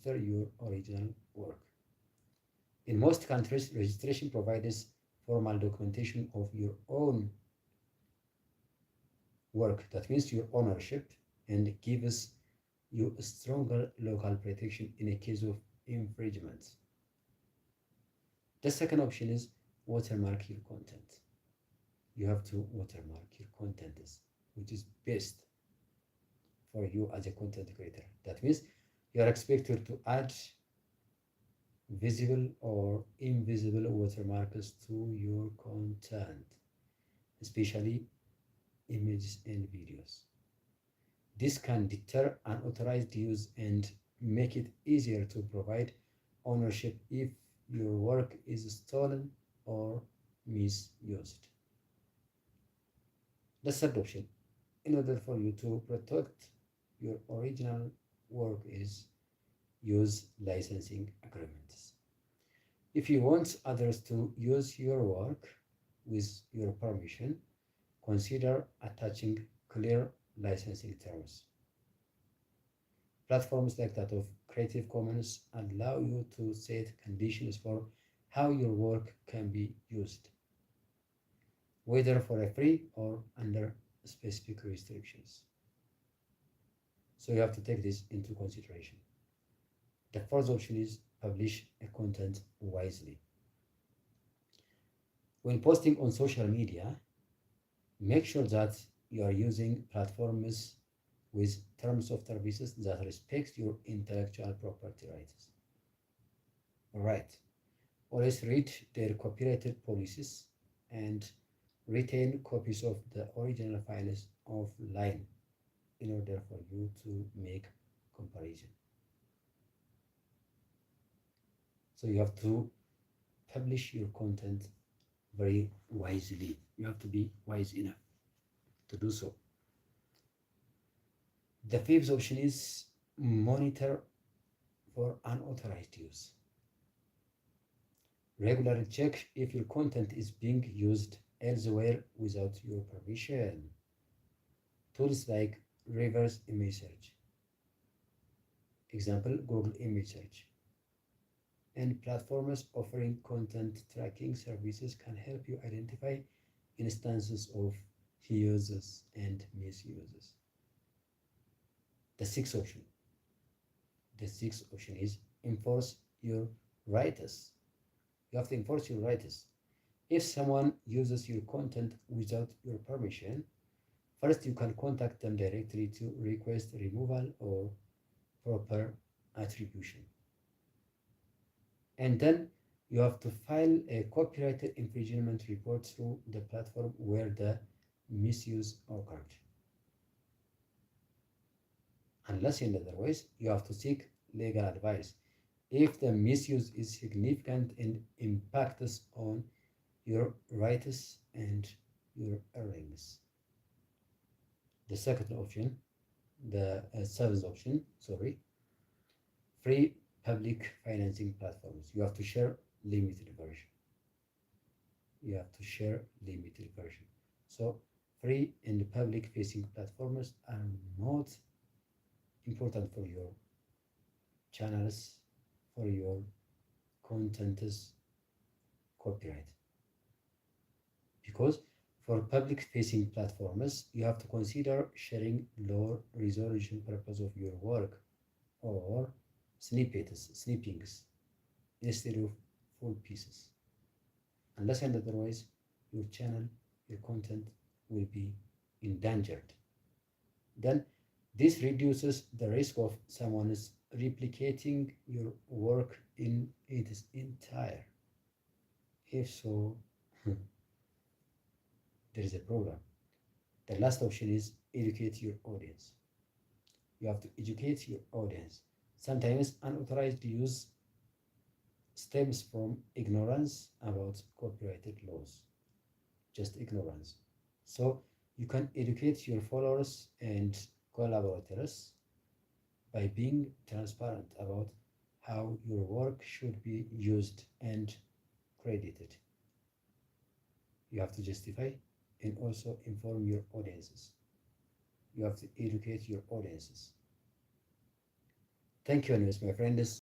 your original work. In most countries, registration provides formal documentation of your own work. That means your ownership and gives you a stronger local protection in a case of infringement. The second option is watermark your content. You have to watermark your content, which is best for you as a content creator. That means you are expected to add visible or invisible watermarks to your content, especially images and videos. This can deter unauthorized use and make it easier to provide ownership if your work is stolen or misused. The third option, in order for you to protect your original work, is use licensing agreements. If you want others to use your work with your permission, consider attaching clear licensing terms. Platforms like that of Creative Commons allow you to set conditions for how your work can be used, whether for a free or under specific restrictions. So you have to take this into consideration. The fourth option is publish a content wisely. When posting on social media, make sure that you are using platforms with terms of services that respect your intellectual property rights. All right. Always read their copyrighted policies and retain copies of the original files offline in order for you to make comparison. So you have to publish your content very wisely. You have to be wise enough to do so. The fifth option is monitor for unauthorized use. Regularly check if your content is being used elsewhere without your permission. Tools like reverse image search, example Google image search, and platforms offering content tracking services can help you identify instances of uses and misuses. The sixth option. The sixth option is enforce your rights. You have to enforce your rights. If someone uses your content without your permission, first you can contact them directly to request removal or proper attribution. And then you have to file a copyright infringement report through the platform where the misuse occurred. Unless in other ways, you have to seek legal advice if the misuse is significant and impacts on your rights and your earnings. The second option, the seventh option, sorry, free public financing platforms. You have to share limited version. You have to share limited version. So free and public facing platforms are not important for your channels, for your content's copyright. Because for public facing platforms, you have to consider sharing low resolution purpose of your work or snippings instead of full pieces. Unless and otherwise, your channel, your content will be endangered. Then this reduces the risk of someone replicating your work in its entire. If so, there is a problem. The last option is educate your audience. You have to educate your audience. Sometimes unauthorized use stems from ignorance about copyrighted laws, just ignorance. So you can educate your followers and collaborators by being transparent about how your work should be used and credited. You have to justify and also inform your audiences. You have to educate your audiences. Thank you anyways, my friends.